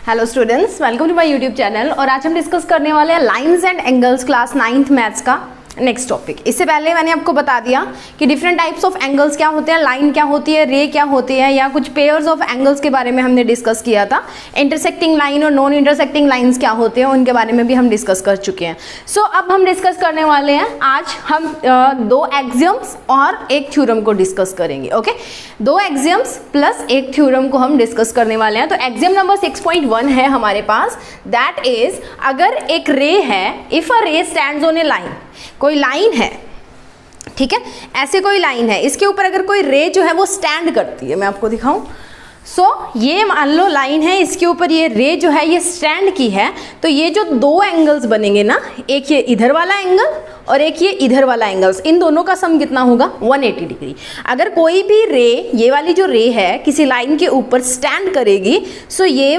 Hello students, welcome to my YouTube channel. और आज हम डिस्कस करने वाले हैं lines and angles class 9th maths का नेक्स्ट टॉपिक। इससे पहले मैंने आपको बता दिया कि डिफरेंट टाइप्स ऑफ एंगल्स क्या होते हैं, लाइन क्या होती है, रे क्या होती है, या कुछ पेयर्स ऑफ एंगल्स के बारे में हमने डिस्कस किया था। इंटरसेक्टिंग लाइन और नॉन इंटरसेक्टिंग लाइंस क्या होते हैं उनके बारे में भी हम डिस्कस कर चुके हैं। सो अब हम डिस्कस करने वाले हैं, आज हम दो एक्सियम्स और एक थ्योरम को डिस्कस करेंगे। ओके, दो एक्सियम्स प्लस एक थ्योरम को हम डिस्कस करने वाले हैं। तो एक्सियम नंबर 6.1 है हमारे पास, दैट इज अगर एक रे है, इफ अ रे स्टैंड्स ऑन ए लाइन, कोई लाइन है, ठीक है, ऐसे कोई लाइन है, इसके ऊपर अगर कोई रे जो है वो स्टैंड करती है, मैं आपको दिखाऊं। सो ये मान लो लाइन है, इसके ऊपर ये रे जो है ये स्टैंड की है, तो ये जो दो एंगल्स बनेंगे ना, एक ये इधर वाला एंगल और एक ये इधर वाला एंगल्स, इन दोनों का सम कितना होगा 180 डिग्री। अगर कोई भी रे, ये वाली जो रे है किसी लाइन के ऊपर स्टैंड करेगी, सो ये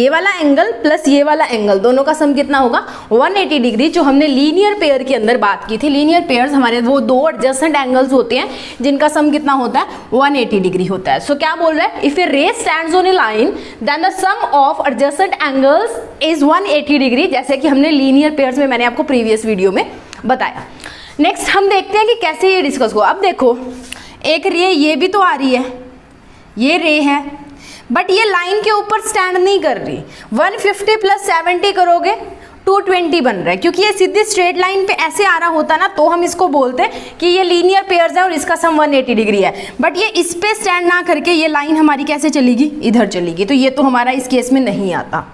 वाला एंगल प्लस ये वाला एंगल, दोनों का सम कितना होगा 180 डिग्री, जो हमने लीनियर पेयर के अंदर बात की थी। लीनियर पेयर्स हमारे वो दो एडजेसेंट एंगल्स होते हैं जिनका सम कितना होता है 180 डिग्री होता है। सो क्या बोल रहा है, if a ray stands on a line then the sum of adjacent angles is 180 degree, जैसे कि हमने लीनियर पेयर्स में मैंने आपको प्रीवियस वीडियो में बताया। नेक्स्ट हम देखते हैं कि कैसे ये डिस्कस हो। अब देखो, एक रे ये भी तो आ रही है, ये रे है, बट ये लाइन के ऊपर स्टैंड नहीं कर रही। 150 प्लस 70 करोगे 220 बन रहा है, क्योंकि ये सीधी स्ट्रेट लाइन पे ऐसे आ रहा होता ना, तो हम इसको बोलते हैं कि ये लीनियर पेयर्स है और इसका सम 180 डिग्री है। बट ये इस पे स्टैंड ना करके ये लाइन हमारी कैसे चलेगी, इधर चलेगी, तो ये तो हमारा इस केस में नहीं आता।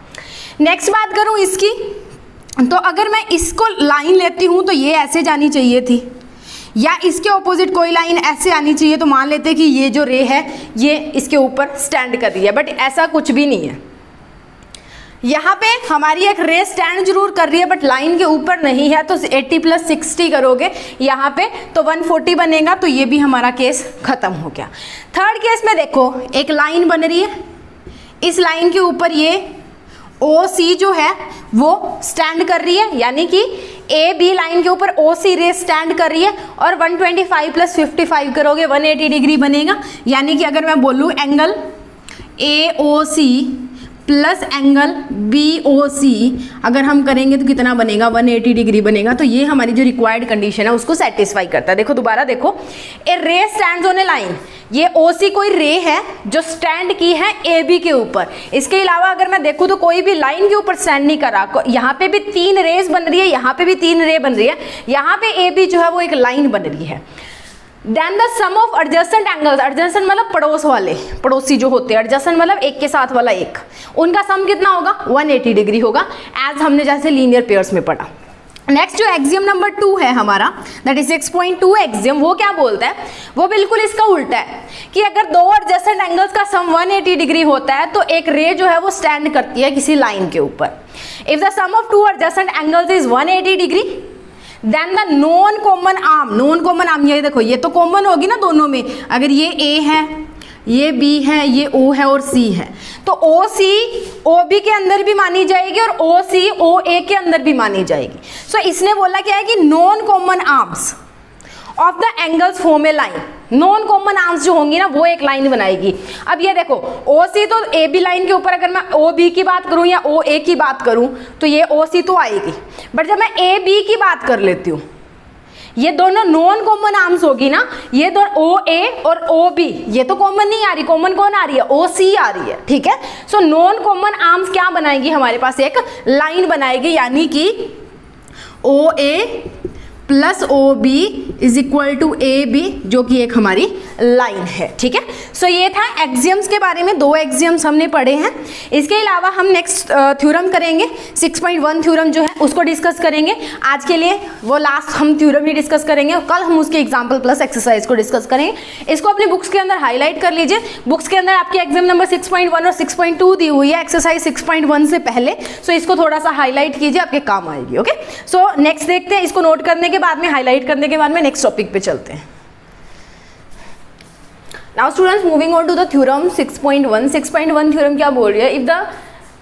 नेक्स्ट बात करूं इसकी, तो अगर मैं इसको लाइन लेती हूं तो ये ऐसे जानी चाहिए थी, या इसके ऑपोजिट कोई लाइन ऐसे आनी चाहिए, तो मान लेते कि ये जो रे है ये इसके ऊपर स्टैंड कर रही है, बट ऐसा कुछ भी नहीं है। यहाँ पे हमारी एक रे स्टैंड जरूर कर रही है बट लाइन के ऊपर नहीं है, तो 80 प्लस 60 करोगे यहाँ पे तो 140 बनेगा, तो ये भी हमारा केस खत्म हो गया। थर्ड केस में देखो, एक लाइन बन रही है, इस लाइन के ऊपर ये OC जो है वो स्टैंड कर रही है, यानी कि AB लाइन के ऊपर OC रे स्टैंड कर रही है, और 125 प्लस 55 करोगे 180 डिग्री बनेगा। यानी कि अगर मैं बोलूँ angle AOC plus angle BOC अगर हम करेंगे तो कितना बनेगा 180 डिग्री बनेगा। तो ये हमारी जो रिक्वायर्ड कंडीशन है उसको सेटिस्फाई करता है। देखो दोबारा देखो, ए ray stands on a line, ये OC कोई रे है जो स्टैंड की है AB के ऊपर। इसके अलावा अगर मैं देखूँ तो कोई भी लाइन के ऊपर स्टैंड नहीं करा, यहाँ पे भी 3 रेज बन रही है, यहाँ पे भी 3 रे बन रही है, यहाँ पे AB जो है वो एक लाइन बन रही है। Then the sum of adjacent angles, adjacent मतलब पड़ोस वाले, पड़ोसी जो होते हैं, एडजेसेंट मतलब एक के साथ वाला एक, उनका सम कितना होगा 180 डिग्री होगा, एज हमने जैसे लीनियर पेयर्स में पढ़ा। नेक्स्ट जो एक्सियम नंबर 2 है हमारा, दैट इज 6.2 एक्सियम, वो क्या बोलता है, वो बिल्कुल इसका उल्टा है कि अगर दो एडजेसेंट एंगल्स का सम 180 डिग्री होता है तो एक रे जो है वो स्टैंड करती है किसी लाइन के ऊपर। If the sum of two adjacent angles is 180 degree then the non common arm, non common arm ये देखो, ये तो कॉमन होगी ना दोनों में, अगर ये A है, ये B है, ये O है और C है, तो OC OB के अंदर भी मानी जाएगी और OC OA के अंदर भी मानी जाएगी। सो इसने बोला क्या है कि non common arms of the angles form A line, non common arms जो होंगी ना वो एक लाइन बनाएगी। अब ये देखो, OC तो AB लाइन के ऊपर, अगर मैं OB की बात करूं या OA की बात करूं तो ये OC तो आएगी, बट जब मैं AB की बात कर लेती हूं, ये दोनों नॉन कॉमन आर्म्स होगी ना, ये दोनों OA और OB, ये तो कॉमन नहीं आ रही, कॉमन कौन आ रही है, OC आ रही है, ठीक है। सो नॉन कॉमन आर्म्स क्या बनाएगी, हमारे पास एक लाइन बनाएगी, यानी कि OA plus OB is equal to AB, जो कि एक हमारी लाइन है, ठीक है। सो ये था एक्सियम्स के बारे में, दो एक्सियम्स हमने पढ़े हैं। इसके अलावा हम नेक्स्ट थ्योरम करेंगे, 6.1 थ्योरम जो है उसको डिस्कस करेंगे। आज के लिए वो लास्ट हम थ्योरम ही डिस्कस करेंगे, और कल हम उसके एग्जाम्पल प्लस एक्सरसाइज को डिस्कस करेंगे। इसको अपनी बुक्स के अंदर हाईलाइट कर लीजिए। बुक्स के अंदर आपकी एग्जाम नंबर 6.1 और 6.2 दी हुई है एक्सरसाइज 6.1 से पहले, सो इसको थोड़ा सा हाईलाइट कीजिए, आपके काम आएगी। ओके, सो नेक्स्ट देखते हैं, इसको नोट करने के बाद में, हाईलाइट करने के बाद में नेक्स्ट टॉपिक पे चलते हैं। Now students, moving on to the theorem 6.1। 6.1 theorem क्या बोल रही है,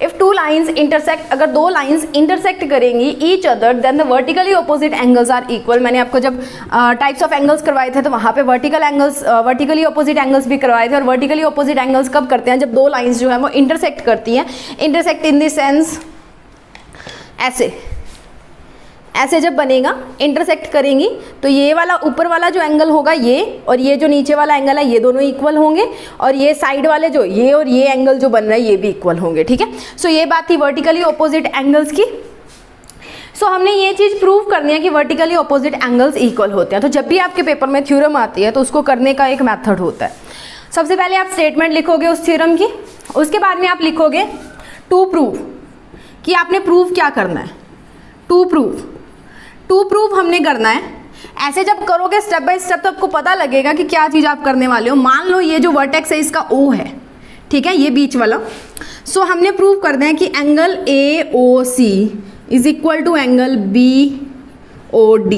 इफ टू लाइंस इंटरसेक्ट, अगर दो लाइंस इंटरसेक्ट करेंगी each other then the vertically opposite angles are equal. मैंने आपको जब टाइप्स ऑफ एंगल्स करवाए थे तो वहाँ पे vertical angles, vertically opposite angles भी करवाए थे। और वर्टिकली ऑपोजिट एंगल्स कब करते हैं? जब दो लाइंस जो है वो इंटरसेक्ट करती हैं। इंटरसेक्ट इन द सेंस ऐसे जब बनेगा, इंटरसेक्ट करेंगी तो ये वाला ऊपर वाला जो एंगल होगा ये, और ये जो नीचे वाला एंगल है ये दोनों इक्वल होंगे, और ये साइड वाले जो ये और ये एंगल जो बन रहा है ये भी इक्वल होंगे। ठीक है, सो ये बात थी वर्टिकली ऑपोजिट एंगल्स की। सो हमने ये चीज़ प्रूव करनी है कि वर्टिकली ऑपोजिट एंगल्स इक्वल होते हैं। तो जब भी आपके पेपर में थ्योरम आती है तो उसको करने का एक मेथड होता है। सबसे पहले आप स्टेटमेंट लिखोगे उस थ्योरम की, उसके बाद में आप लिखोगे टू प्रूव, कि आपने प्रूव क्या करना है। टू प्रूव हमने करना है। ऐसे जब करोगे स्टेप बाय स्टेप तो आपको पता लगेगा कि क्या चीज़ आप करने वाले हो। मान लो ये जो वर्टेक्स है इसका O है, ठीक है, ये बीच वाला। सो हमने प्रूव करना है कि angle AOC is equal to angle BOD।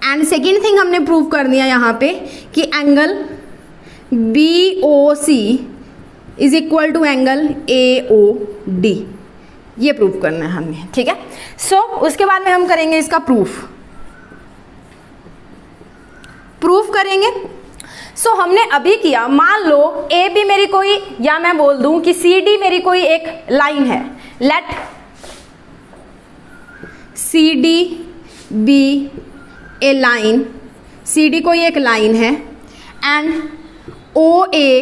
And second thing हमने प्रूव करनी है यहाँ पे कि angle BOC is equal to angle AOD। ये प्रूव करना है हमने, ठीक है। सो उसके बाद में हम करेंगे इसका प्रूफ करेंगे। सो हमने अभी किया, मान लो AB मेरी कोई, या मैं बोल दूं कि CD मेरी कोई एक लाइन है। Let CD B a line, CD कोई एक लाइन है, एंड OA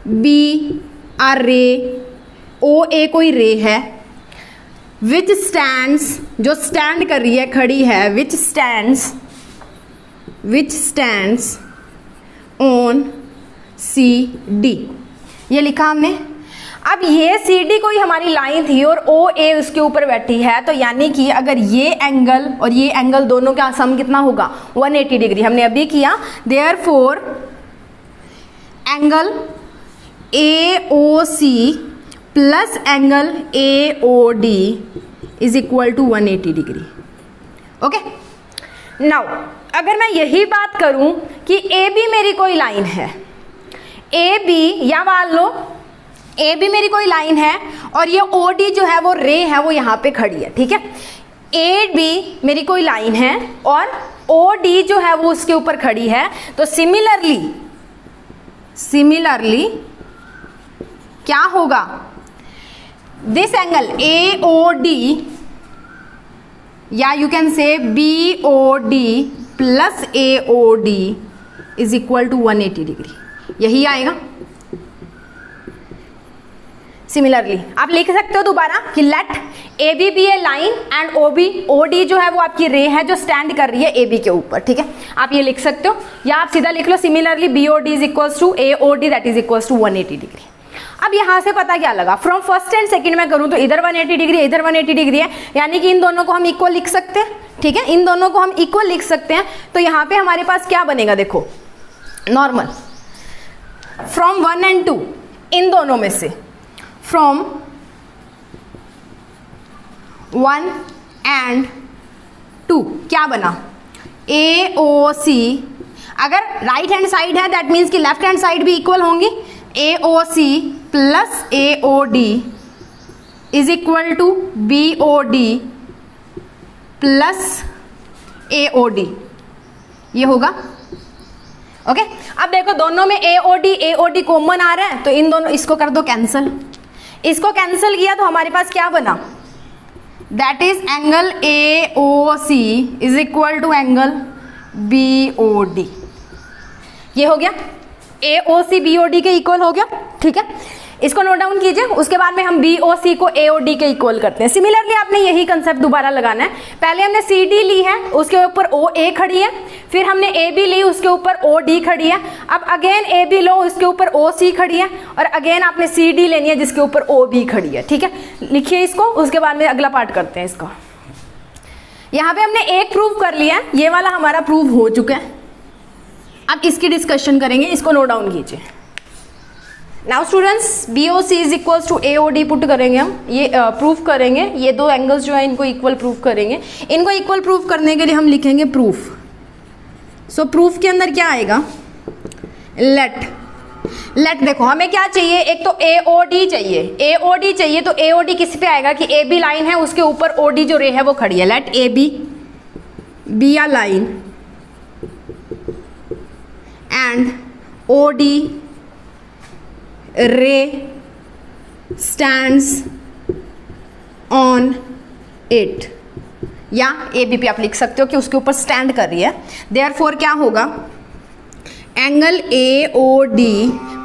बी आर रे, OA कोई रे है, विच स्टैंड्स, जो स्टैंड कर रही है, खड़ी है, विच स्टैंड्स ऑन CD। ये लिखा हमने। अब ये CD कोई हमारी लाइन थी और OA उसके ऊपर बैठी है, तो यानी कि अगर ये एंगल और ये एंगल दोनों का सम कितना होगा? 180 डिग्री। हमने अभी किया, therefore angle AOC plus angle AOD is equal to 180 degree. Okay, now अगर मैं यही बात करूं कि AB मेरी कोई लाइन है, AB, या मान लो AB मेरी कोई लाइन है और ये OD जो है वो रे है, वो यहाँ पे खड़ी है, ठीक है। AB मेरी कोई लाइन है और OD जो है वो उसके ऊपर खड़ी है, तो सिमिलरली क्या होगा? दिस एंगल AOD, या you can say BOD plus AOD is equal to 180 degree. यही आएगा। सिमिलरली आप लिख सकते हो दोबारा कि let AB be a line and OD जो है वो आपकी रे है जो स्टैंड कर रही है AB के ऊपर, ठीक है। आप ये लिख सकते हो, या आप सीधा लिख लो similarly BOD is equals to AOD that is equals to 180 degree. अब यहाँ से पता क्या लगा? फ्रॉम फर्स्ट एंड सेकंड में करूँ तो इधर 180 डिग्री, इधर 180 डिग्री है, यानी कि इन दोनों को हम इक्वल लिख सकते हैं, ठीक है। इन दोनों को हम इक्वल लिख सकते हैं। तो यहाँ पे हमारे पास क्या बनेगा? देखो, नॉर्मल फ्रॉम 1 and 2, इन दोनों में से फ्रॉम 1 and 2 क्या बना? AOC, अगर राइट हैंड साइड है दैट मीन्स कि लेफ्ट हैंड साइड भी इक्वल होंगी। AOC plus AOD is equal to BOD plus AOD, ये होगा। ओके, अब देखो दोनों में AOD कॉमन आ रहा है, तो इन दोनों, इसको कर दो कैंसिल। इसको कैंसिल किया तो हमारे पास क्या बना? That is angle AOC is equal to angle BOD। ये हो गया, AOC BOD के इक्वल हो गया, ठीक है। इसको नोट डाउन कीजिए। उसके बाद में हम BOC को AOD के इक्वल करते हैं। सिमिलरली आपने यही कंसेप्ट दोबारा लगाना है। पहले हमने CD ली है, उसके ऊपर OA खड़ी है, फिर हमने AB ली, उसके ऊपर OD खड़ी है, अब अगेन AB लो, उसके ऊपर OC खड़ी है, और अगेन आपने CD लेनी है जिसके ऊपर OB खड़ी है, ठीक है। लिखिए इसको, उसके बाद में अगला पार्ट करते हैं इसका। यहाँ पे हमने एक प्रूव कर लिया है, ये वाला हमारा प्रूव हो चुका है। अब इसकी डिस्कशन करेंगे, इसको नोट डाउन कीजिए। Now students, BOC is equals to AOD put करेंगे हम, ये प्रूफ करेंगे। ये दो एंगल्स जो है इनको इक्वल प्रूफ करेंगे। इनको इक्वल प्रूफ करने के लिए हम लिखेंगे प्रूफ। सो प्रूफ के अंदर क्या आएगा? लेट लेट देखो हमें क्या चाहिए, एक तो AOD चाहिए, AOD चाहिए तो AOD किस पे आएगा कि AB लाइन है उसके ऊपर OD जो रे है वो खड़ी है। Let AB be a line and OD ray stands on it, या AB पे आप लिख सकते हो कि उसके ऊपर स्टैंड कर रही है। देयरफॉर क्या होगा, एंगल AOD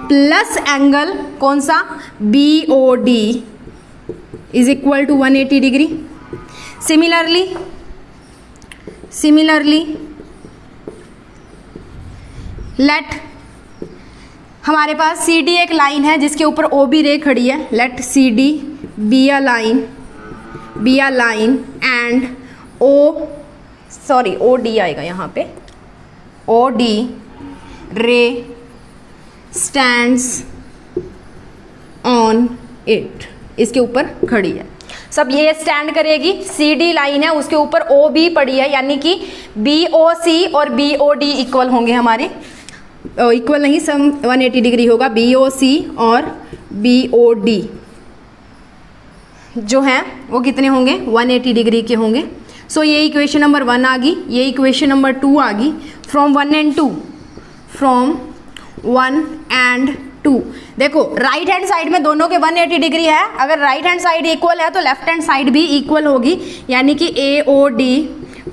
प्लस एंगल कौन सा BOD is equal to 180 degree. Similarly let हमारे पास CD एक लाइन है जिसके ऊपर OB रे खड़ी है। Let CD be a line and OD आएगा यहाँ पे, OD ray stands on it, इसके ऊपर खड़ी है। सब ये स्टैंड करेगी, CD लाइन है उसके ऊपर OB पड़ी है, यानी कि BOC और BOD इक्वल होंगे हमारे, इक्वल नहीं सम 180 डिग्री होगा। BOC और BOD जो हैं वो कितने होंगे, 180 डिग्री के होंगे। सो ये इक्वेशन नंबर 1 आ गई, ये इक्वेशन नंबर 2 आ गई। फ्रॉम 1 एंड 2 देखो राइट हैंड साइड में दोनों के 180 डिग्री है, अगर राइट हैंड साइड इक्वल है तो लेफ्ट हैंड साइड भी इक्वल होगी, यानी कि AOD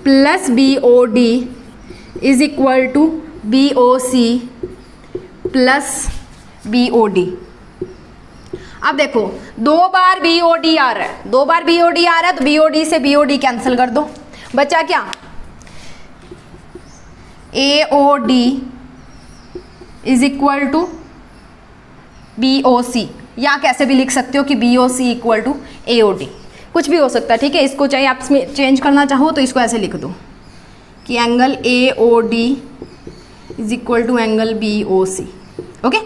plus BOD is equal to BOC plus BOD। अब देखो 2 बार BOD आ रहा है, 2 बार BOD आ रहा है तो BOD से BOD कैंसिल कर दो, बचा क्या, AOD is equal to BOC, या कैसे भी लिख सकते हो कि BOC इक्वल टू AOD, कुछ भी हो सकता है, ठीक है। इसको चाहे आप इसमें चेंज करना चाहो तो इसको ऐसे लिख दो कि angle AOD is equal to angle BOC। Okay,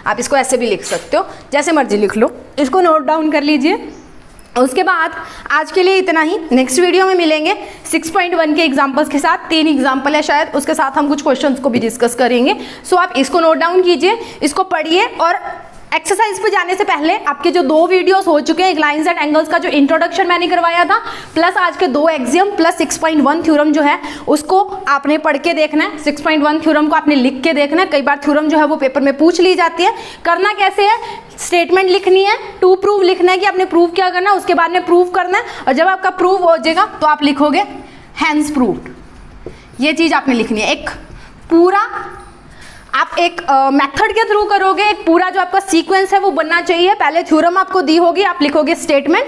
आप इसको ऐसे भी लिख सकते हो, जैसे मर्जी लिख लो, इसको नोट डाउन कर लीजिए। उसके बाद आज के लिए इतना ही, नेक्स्ट वीडियो में मिलेंगे 6.1 के एग्जाम्पल्स के साथ, 3 एग्जाम्पल है शायद, उसके साथ हम कुछ क्वेश्चंस को भी डिस्कस करेंगे। सो आप इसको नोट डाउन कीजिए, इसको पढ़िए, और एक्सरसाइज पे जाने से पहले आपके जो 2 वीडियोस हो चुके हैं, एक लाइंस एंड एंगल्स का जो इंट्रोडक्शन मैंने करवाया था, प्लस आज के 2 एक्सियम प्लस 6.1 थ्योरम जो है उसको आपने पढ़ के देखना है। 6.1 थ्योरम को आपने लिख के देखना है, कई बार थ्योरम जो है वो पेपर में पूछ ली जाती है। करना कैसे है, स्टेटमेंट लिखनी है, टू प्रूव लिखना है कि आपने प्रूव क्या करना है, उसके बाद में प्रूव करना है, और जब आपका प्रूव हो जाएगा तो आप लिखोगे हैंस प्रूव्ड। ये चीज आपने लिखनी है, एक पूरा आप एक मेथड के थ्रू करोगे, एक पूरा जो आपका सीक्वेंस है वो बनना चाहिए। पहले थ्योरम आपको दी होगी, आप लिखोगे statement,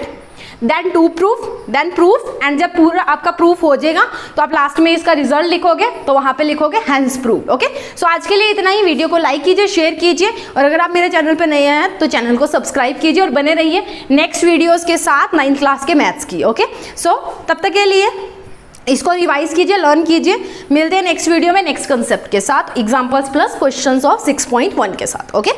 then to proof, then proof, and जब पूरा आपका प्रूफ हो जाएगा तो आप लास्ट में इसका रिजल्ट लिखोगे, तो वहां पे लिखोगे हैंस प्रूफ। ओके, सो आज के लिए इतना ही। वीडियो को लाइक कीजिए, शेयर कीजिए, और अगर आप मेरे चैनल पे नए हैं तो चैनल को सब्सक्राइब कीजिए और बने रहिए नेक्स्ट वीडियोस के साथ 9th क्लास के मैथ्स की। ओके, सो तब तक के लिए इसको रिवाइज कीजिए, लर्न कीजिए। मिलते हैं नेक्स्ट वीडियो में नेक्स्ट कंसेप्ट के साथ, एग्जाम्पल्स प्लस क्वेश्चंस ऑफ 6.1 के साथ। ओके।